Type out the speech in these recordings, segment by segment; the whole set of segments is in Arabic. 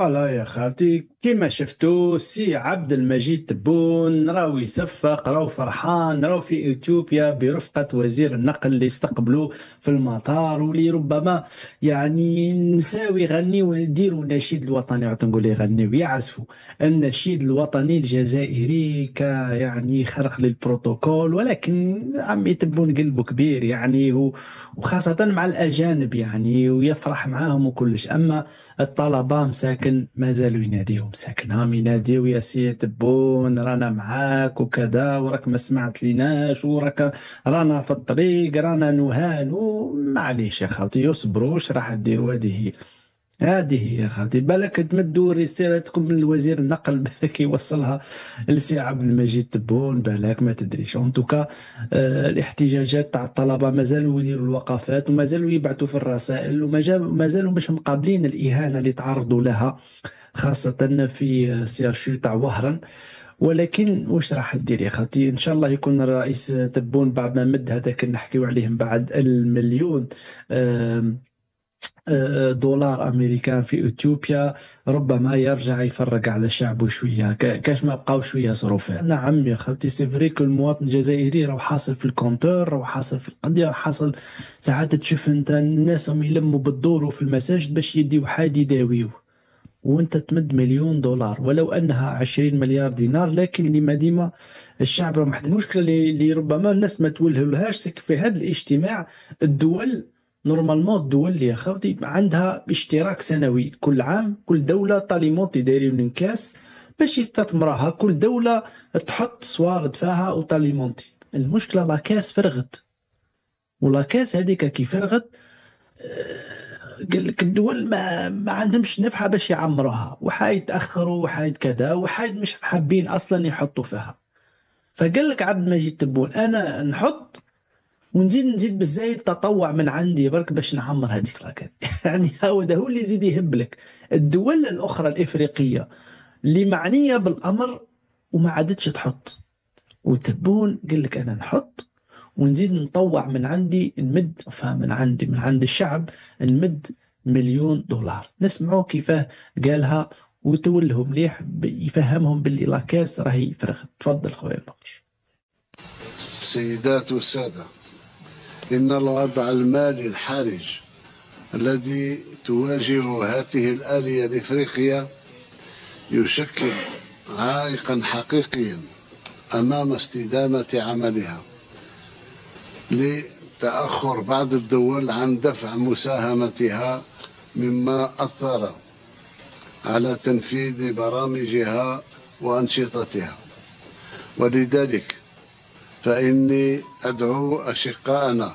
فوالا يا خالتي، كيما شفتوا السي عبد المجيد تبون راهو يصفق، راهو فرحان، راهو في اثيوبيا برفقة وزير النقل اللي استقبلوه في المطار، واللي ربما يعني نساوي يغنيو يديروا النشيد الوطني، نقول يغنيو يعزفوا النشيد الوطني الجزائري يعني خرق للبروتوكول. ولكن عمي تبون قلبه كبير يعني، وخاصة مع الأجانب يعني، ويفرح معاهم وكلش. أما الطلبة مساكن ما زالوا يناديهم، مساكن هم يناديو يا سي تبون رانا معاك وكذا، وراك ما سمعت ليناش، وراك رانا في الطريق، رانا نهان. معليش يا خالتي، يصبروا، واش راح ديروا؟ هذه هي يا خالتي. بالك تمدوا رسالتكم لوزير النقل، بالك يوصلها لسي عبد المجيد تبون، بالك ما تدريش. ان توكا الاحتجاجات تاع الطلبه مازالوا يديروا الوقفات، ومازالوا يبعثوا في الرسائل، ومازالوا مش مقابلين الاهانه اللي تعرضوا لها، خاصه في سياشيو تاع وهران. ولكن واش راح دير يا خالتي؟ ان شاء الله يكون الرئيس تبون بعد ما مد هذاك نحكيو عليهم بعد المليون دولار امريكان في اثيوبيا، ربما يرجع يفرق على شعبه شويه، كاش ما بقاو شويه ظروفات. نعم يا خالتي، سي فري كو المواطن الجزائري راه حاصل في الكونتور، راه حاصل في القضيه، راه حاصل. ساعات تشوف انت الناس هم يلموا بالدور في المساجد باش يديو حاد يداويوه، وانت تمد مليون دولار ولو انها 20 مليار دينار. لكن لما ديما الشعب راه محتاج. المشكله اللي ربما الناس ما تولهلهاش في هذا الاجتماع، الدول نورمالمون، الدول اللي يا خاوتي عندها اشتراك سنوي كل عام، كل دوله طاليمونتي دايرين من كاس باش يستثمرها، كل دوله تحط صوارد فيها وطاليمونتي. المشكله لاكاس فرغت، ولاكاس هذيك كي فرغت قال لك الدول ما عندهمش نفحة باش يعمروها، وحايد تأخروا، وحايد كذا، وحايد مش حابين أصلا يحطوا فيها. فقال لك عبد المجيد تبون أنا نحط ونزيد بالزايد تطوع من عندي برك باش نعمر هذيك لاكاد. يعني هو اللي يزيد يهب لك. الدول الأخرى الإفريقية اللي معنية بالأمر وما عادتش تحط، وتبون قال لك أنا نحط ونزيد نطوع من عندي، نمد من عندي، من عند الشعب، نمد مليون دولار. نسمعوا كيفاه قالها، وتولهم مليح يفهمهم باللي لاكاس راهي فرغت. تفضل خويا البقش. سيدات والسادة، إن الوضع المالي الحرج الذي تواجهه هذه الآلية الإفريقية يشكل عائقا حقيقيا أمام استدامة عملها، لتأخر بعض الدول عن دفع مساهمتها، مما أثر على تنفيذ برامجها وأنشطتها. ولذلك فإني أدعو أشقائنا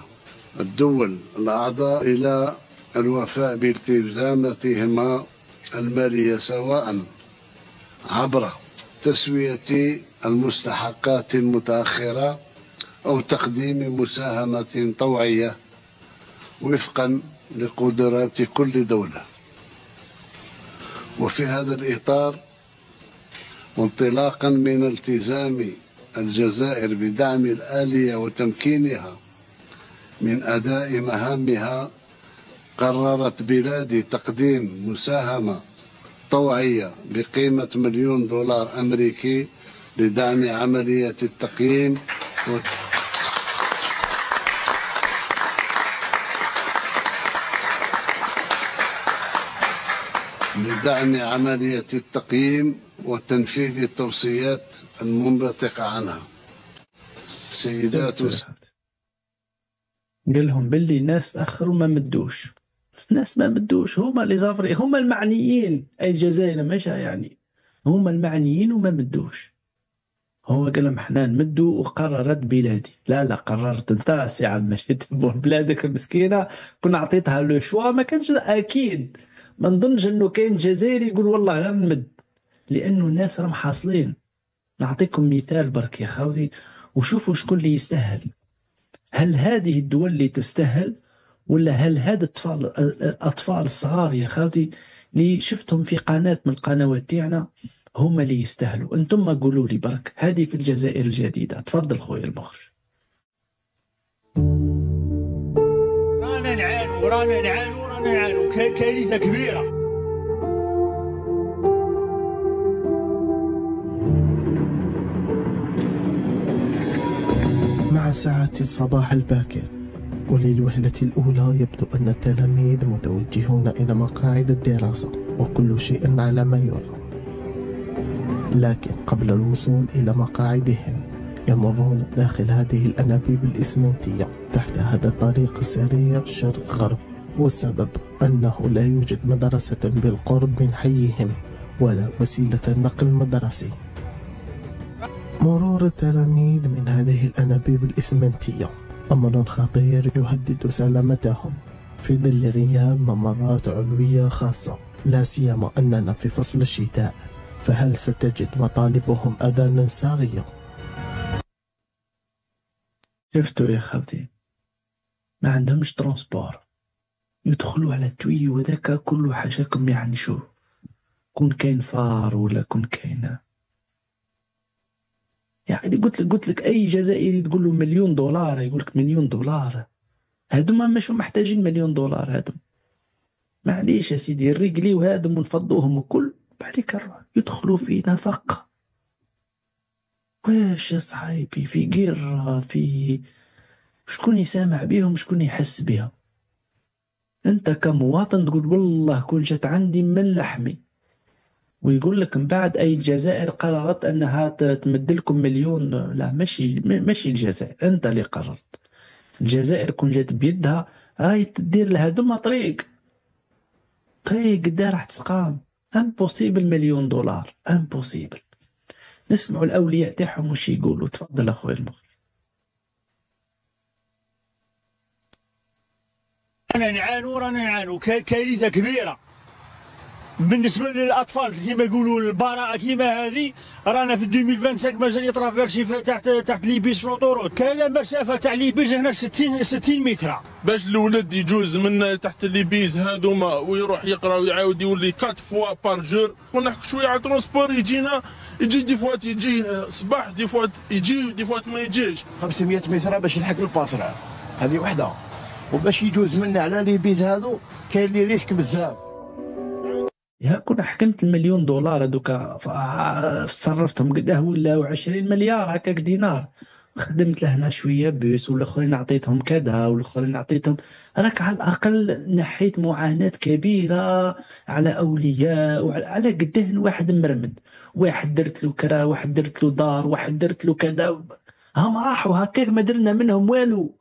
الدول الأعضاء إلى الوفاء بالتزاماتهما المالية، سواء عبر تسوية المستحقات المتأخرة أو تقديم مساهمة طوعية وفقا لقدرات كل دولة. وفي هذا الإطار، وانطلاقا من التزام الجزائر بدعم الآلية وتمكينها من أداء مهامها، قررت بلادي تقديم مساهمة طوعية بقيمة مليون دولار أمريكي لدعم عملية التقييم وتنفيذ التوصيات المنبثقة عنها. سيدات قال لهم باللي الناس تأخروا ما مدوش، الناس ما مدوش، هما اللي زافرين، هما المعنيين، أي الجزائر مش يعني، هما المعنيين وما مدوش. هو قال لهم احنا نمدوا، وقررت بلادي. لا قررت انت سي عبد المجيد تبون بلادك المسكينه، كنا عطيتها لو شوا، ما كانش اكيد. ما نظنش انه كاين جزائري يقول والله غير نمد، لانه الناس راهم حاصلين. نعطيكم مثال برك يا خاوتي، وشوفوا شكون اللي يستاهل. هل هذه الدول اللي تستاهل، ولا هل هذا الأطفال الصغار يا خاوتي اللي شفتهم في قناة من القنوات تاعنا هما اللي يستاهلوا؟ انتم ما قولوا لي برك. هذه في الجزائر الجديدة. تفضل خويا المخرج. رانا نعانوا كارثة كبيرة. مع ساعة الصباح الباكر، وللوهلة الأولى يبدو أن التلاميذ متوجهون إلى مقاعد الدراسة وكل شيء على ما يرام. لكن قبل الوصول إلى مقاعدهم يمرون داخل هذه الأنابيب الإسمنتية تحت هذا الطريق السريع شرق غرب، والسبب أنه لا يوجد مدرسة بالقرب من حيهم ولا وسيلة نقل مدرسي. مرور التلاميذ من هذه الأنابيب الإسمنتية أمر خطير يهدد سلامتهم في ظل غياب ممرات علوية خاصة، لا سيما أننا في فصل الشتاء، فهل ستجد مطالبهم أذانا صاغية؟ شفتوا يا خالتي، ما عندهمش ترونسبور، يدخلوا على التوي وذاك كله حاجاكم. يعني شو كون كاين فار ولا كون كاين، يعني قلت لك اي جزائري تقول له مليون دولار يقول لك مليون دولار. هادوما ماشو محتاجين مليون دولار، هادم معليش يا سيدي الرجلي وهادم ونفضوهم وكل بعديك يدخلوا في نفق. واش يا صاحبي في قرة، في شكون يسامع بيهم، شكون يحس بيهم؟ انت كمواطن تقول والله كون جات عندي من لحمي، ويقول لك من بعد اي الجزائر قررت انها تمد لكم مليون. لا ماشي الجزائر، انت اللي قررت. الجزائر كون جات بيدها راهي تدير لها دوما طريق قدا راح تسقام. امبوسيبل مليون دولار، امبوسيبل. نسمعوا الاولياء تاعهم واش يقولوا. تفضل اخويا المخرج. رانا نعانوا كارثه كبيره بالنسبه للاطفال كيما يقولوا البراءه كيما هذه. رانا في 2025 مازال يترافيرشي تحت ليبيس فلوطوروت. كاين مسافه تاع ليبيس هنا 60 متر باش الولد يجوز من تحت ليبيز هذوما ويروح يقرا ويعاود يولي 4 فوا بار جور. ونحكي شويه على ترونسبور يجينا، يجي دي فوات يجي صباح، دي فوات يجي ودي فوات ما يجيش. 500 متر باش يلحق الباسرع، هذه وحده. وباش يجوز منا على ليبيز هذو كاين لي ريسك بزاف. يا كنا حكمت المليون دولار هذوك صرفتهم قداه ولاو 20 مليار هكاك دينار. خدمت لهنا شويه بيس والاخرين عطيتهم كذا والاخرين عطيتهم. راك على الاقل نحيت معاناه كبيره على اولياء وعلى قدهن. واحد مرمد، واحد درت له كرا، واحد درت له دار، واحد درت له كذا. هم راحوا هكاك ما درنا منهم والو.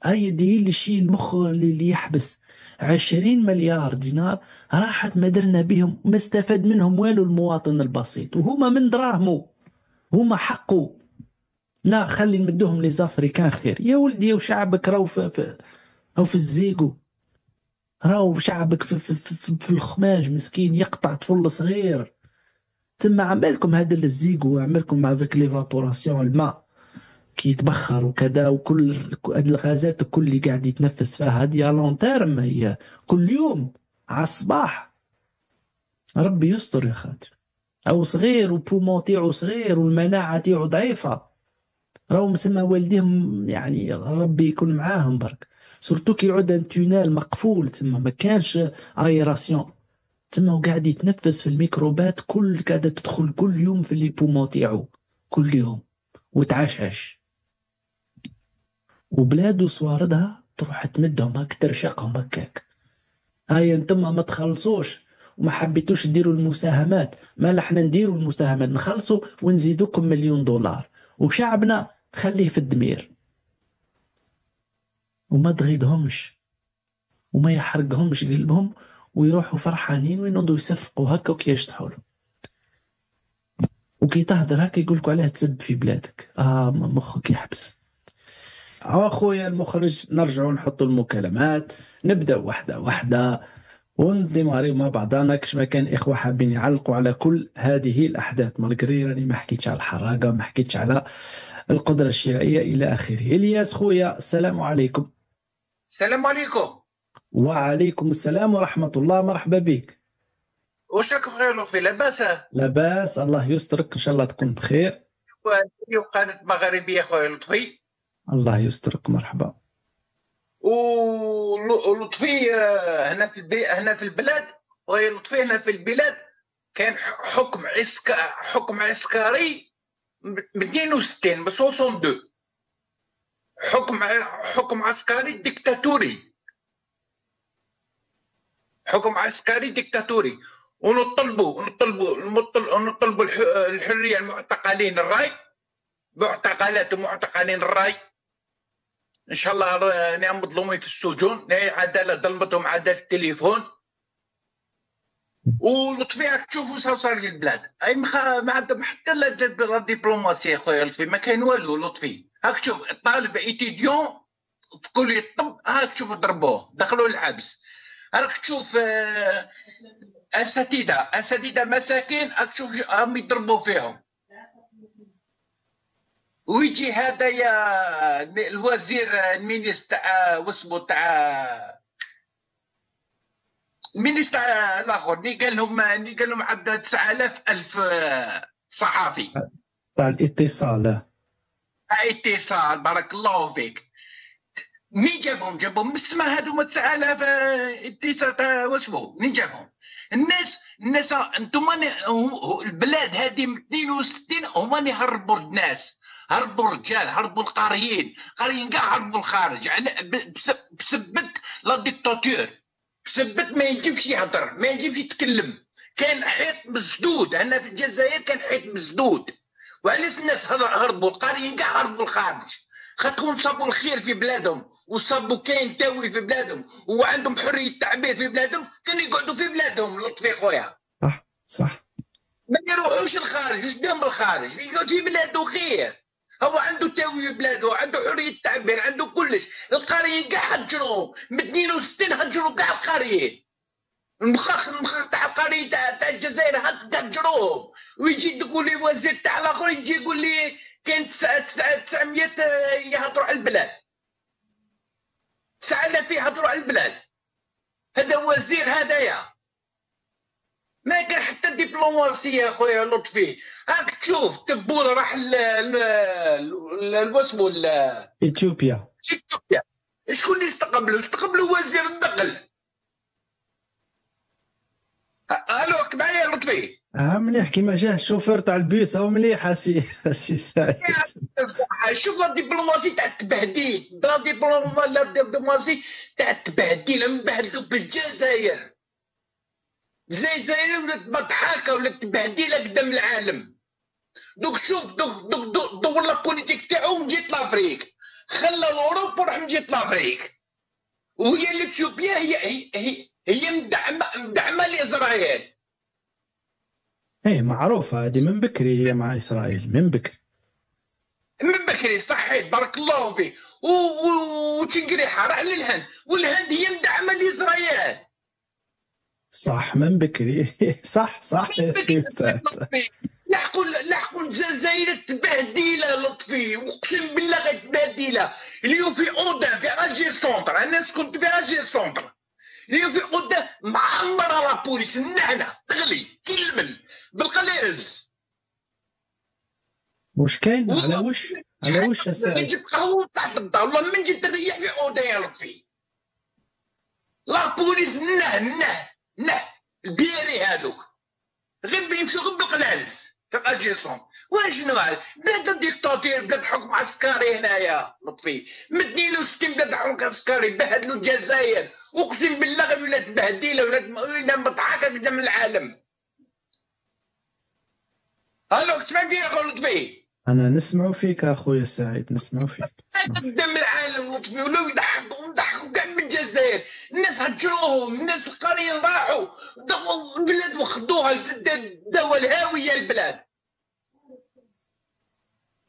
هاي دي الشيء المخ اللي يحبس. 20 مليار دينار راحت ما درنا بهم، ما استفاد منهم والو المواطن البسيط، وهما من دراهمه، هما حقه. لا خلي نمدوهم لي زافريكان خير. يا ولدي وشعبك راهو في الزيقو، راهو شعبك في الخماج مسكين يقطع طفل صغير. تما عملكم هذا الزيقو، عملكم مع فيك ليفابوراسيون الماء كي يتبخر وكذا، وكل هاد الغازات الكل اللي قاعد يتنفس فيها هذه لون تيرم، هي كل يوم على الصباح. ربي يستر يا خاطر. او صغير وبومون تاعو صغير والمناعه تاعو ضعيفه، راهو مسمى والديهم. يعني ربي يكون معاهم برك. سورتو كي يعود تونيل مقفول تما ما كانش ايراسيون تما، وقاعد يتنفس في الميكروبات كل قاعده تدخل كل يوم في لي بومون تاعو كل يوم وتعشعش. وبلادو صواردها تروح تمدهم هاك ترشقهم هكاك. هاي انتم ما تخلصوش وما حبيتوش ديروا المساهمات، ما احنا نديروا المساهمات نخلصوا ونزيدوكم مليون دولار، وشعبنا خليه في الدمير وما تغيدهمش وما يحرقهمش قلبهم، ويروحوا فرحانين وينوضوا يصفقوا هكا وكي يشطحوا له. وكي تهدر هكا يقولكوا عليه تسب في بلادك. مخك يحبس. اخويا المخرج نرجعوا نحطوا المكالمات، نبدا واحده واحده ونديماريو مع بعضنا كش ما كان اخوه حابين يعلقوا على كل هذه الاحداث. مالغري راني ما حكيتش على الحراقه، ما حكيتش على القدره الشرائيه الى اخره. الياس خويا السلام عليكم. السلام عليكم. وعليكم السلام ورحمه الله، مرحبا بك. واش راك بخير لطفي؟ لاباس؟ لاباس الله يسترك، ان شاء الله تكون بخير. وقناة مغربيه خويا لطفي. الله يسترك مرحبا. ولطفي هنا في البلاد، خويا لطفي هنا في البلاد كان حكم عسكري من 62 من 62 حكم عسكري ديكتاتوري، حكم عسكري ديكتاتوري. ونطلبوا الحريه المعتقلين الراي، معتقلات ومعتقلين الراي ان شاء الله نعم مظلومين في السجون، عداله ظلمتهم عداله التليفون. ولطفي راك تشوفوا صار في البلاد، اي ما عندهم حتى لا دبلوماسيه خويا لطفي، ما كاين والو لطفي. هاك تشوف طالب ايتيديون في كليه الطب، هاك تشوف ضربوه دخلوا الحبس. راك تشوف اساتذه مساكين، راك تشوف راهم يضربوا فيهم. ويجي هذا يا الوزير المينيس تاع واسمو تاع المينيس تاع الاخر اللي قال لهم عندنا 9000 صحافي تاع الاتصال. اتصال، بارك الله فيك. مين جابهم من السماء هذوما 9000 اتصال تاع واسمو؟ مين جابهم؟ الناس انتم البلاد هذه من 62 هما اللي هربوا الناس، هربوا الرجال، هربوا القاريين كاع هربوا الخارج بسبت لا ديكتاتور، بسبت ما يجيبش يهضر، ما يجيبش يتكلم. كان حيط مسدود هنا في الجزائر، كان حيط مسدود. وعلاش الناس هربوا القاريين كاع هربوا الخارج؟ خاطرهم صابوا الخير في بلادهم، وصابوا كاين تاوي في بلادهم، وعندهم حريه التعبير في بلادهم، كانوا يقعدوا في بلادهم. لطفي خويا صح ما يروحوش الخارج. واش دام الخارج؟ يقعد في بلاده خير، هو عنده تاوي في بلاده، عنده حريه التعبير، عنده كلش. القاريين كاع هجروهم من 62، هجروا كاع القاريين. المخاخ تاع القاريين تاع الجزائر هجروهم. ويجي تقول لي وزير تاع الاخر، يجي يقول لي كاين 900 يهضروا على البلاد، 9000 يهضروا على البلاد. هذا وزير هذايا، ما كان حتى دبلوماسيه خويا لطفي. راك تشوف تبول راح واسمو اثيوبيا. شكون اللي استقبلوا وزير النقل. الو معايا لطفي؟ مليح كيما جاه الشوفير تاع البيس، هو مليح سي سعيد. شوف لا دبلوماسي تاع التبهديل، لا دبلوماسي تاع التبهديل. نبهدلوا بالجزائر، الجزائر ولات مضحكه، ولات تبهديله قدام العالم. دوك شوف دور لا بوليتيك تاعو جيت لافريك، خلى اوروبا وراح جيت لافريك. وهي الاثيوبيا هي مدعمه لاسرائيل. ايه معروفه هذه من بكري، هي مع اسرائيل من بكري صحيت بارك الله فيك. وتنقريحه راح للهند، والهند هي مدعمه لاسرائيل. صح من بكري. صح لحقوا الجزائر تبهديله لطفي، اقسم بالله غير تبهديله. اليوم في اودا في الجير سونتر، انا كنت في الجير سونتر، اليوم في اودا معمره لا بوليس، النعنع تغلي كلمل بالقليز. واش كاين؟ على وش الساعه؟ جبت قهوه تحت الدار، والله من جيت نريح في اودا يا لطفي. لا بوليس نه البياري هذوك غير يمشيو غير بالقنالس تاع الجيسون. واش نوع بلاد ديكتاتور، بلاد حكم عسكري هنايا لطفي. من 62 بلاد حكم عسكري بهدلوا الجزائر، اقسم بالله غير ولات بهديله، ولات مضحكه قدام العالم. الو تسمع فيا اخو لطفي؟ انا نسمع فيك اخويا سعيد، نسمع فيك قدام العالم لطفي. ولاو يضحكوا كاع من الجزائر. الناس هجروهم، الناس القاريين راحوا البلاد وخدوها، داوا الهاويه البلاد.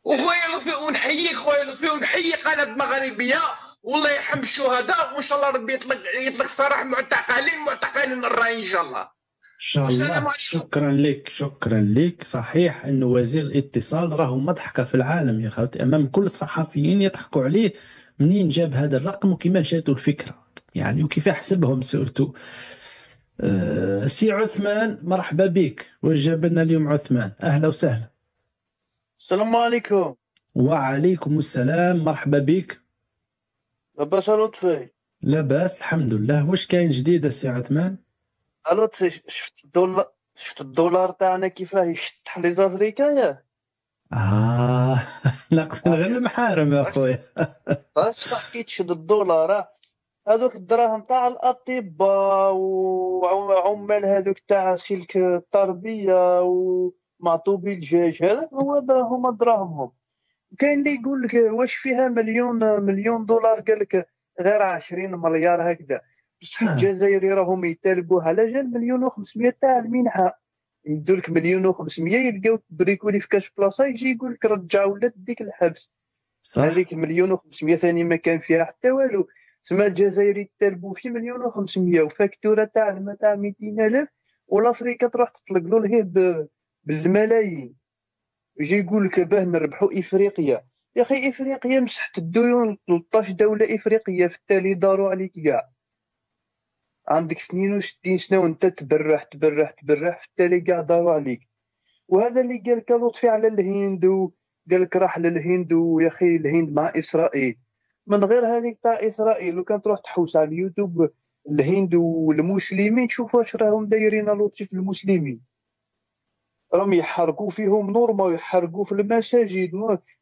وخويا لطفي ونحييك خويا لطفي، ونحيي قناه مغربيه، والله يرحم الشهداء، وان شاء الله ربي يطلق سراح معتقلين الراي ان شاء الله. ان شاء الله. شكرا لك. صحيح انه وزير الاتصال راهو مضحكه في العالم يا خالتي، امام كل الصحفيين يضحكوا عليه منين جاب هذا الرقم وكيما جاتو الفكره يعني، وكيف حسبهم سورتو. سي عثمان مرحبا بك، واش جاب لنا اليوم عثمان؟ اهلا وسهلا. السلام عليكم. وعليكم السلام، مرحبا بك. لاباس لطفي؟ لاباس الحمد لله. واش كاين جديد سي عثمان؟ لطفي شفت الدولار تاعنا كيفاه يشطح لي زافريكان ياه؟ ناقصين غير المحارم يا خويا. اش تحكي تشد الدولار هذوك الدراهم تاع الاطباء وعمال هذوك تاع سلك التربيه ومعطوبي الدجاج، هذا هما دراهمهم. كاين اللي يقول لك واش فيها مليون دولار، قال لك غير 20 مليار هكذا. بصح الجزائري راهم يطالبوا على جال 1,500,000 تاع المنحه، يدوا لك 1,500,000 يلقاو بريكولي في كاش بلاصه، يجي يقول لك رجعوا ولاد ديك الحبس. صح. هذيك 1,500,000 ثاني ما كان فيها حتى والو. تسمى الجزائري يطالبوا في 1,500,000 وفاكتوره تاع الماء تاع 200,000، والافريقيا تروح تطلق له لهيه بالملايين. يجي يقول لك باه نربحوا افريقيا. يا اخي افريقيا مسحت الديون 13 دوله افريقيه، في التالي داروا عليك كاع. عندك 62 سنه وانت تبرح تبرح تبرح، في التالي كاع داروا عليك. وهذا اللي قال لك لطفي على الهند، قال لك راح للهند، ويا اخي الهند مع اسرائيل. من غير هذيك تاع اسرائيل، لو كان تروح تحوس على اليوتيوب الهند والمسلمين تشوف واش راهم دايرين لطفي في المسلمين. راهم يحرقوا فيهم نورما ويحرقوا في المساجد.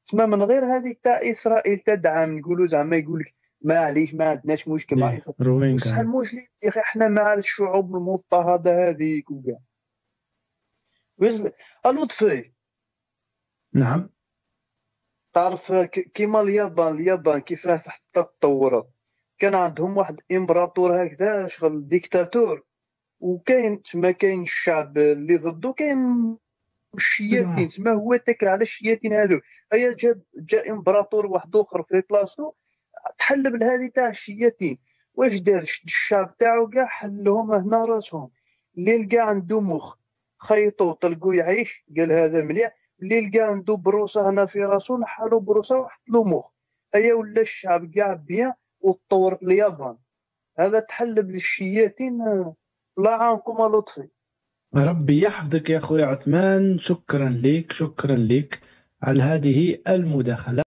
تسمى من غير هذيك تاع اسرائيل تدعم، نقولوا زعما يقول لك معليش ما عندناش مشكل مع اسرائيل، بصح المسلمين يا اخي احنا مع الشعوب المضطهده هذيك وكاع. لطفي نعم. تعرف كيما اليابان كيفاه حتى تطورت، كان عندهم واحد امبراطور هكذا شغل ديكتاتور، وكاين تما كاين الشعب اللي ضده، كاين الشياطين تما هو تاكل على الشياطين هذوك. هيا جا امبراطور واحد اخر في بلاصتو تحلب لهذه تاع الشياطين. واش دار؟ شد الشعب تاعو كاع حلهم هنا راسهم. اللي لقى عنده مخ خيطو طلقو يعيش، قال هذا مليح. اللي لقى عنده بروسه هنا في راسو نحالو بروسه وحط له مخ. هيا ولا الشعب كاع بيان وتطورت اليابان. هذا تحلب للشياطين. الله يعاونكم لطفي. ربي يحفظك يا خويا عثمان، شكرا لك على هذه المداخلة.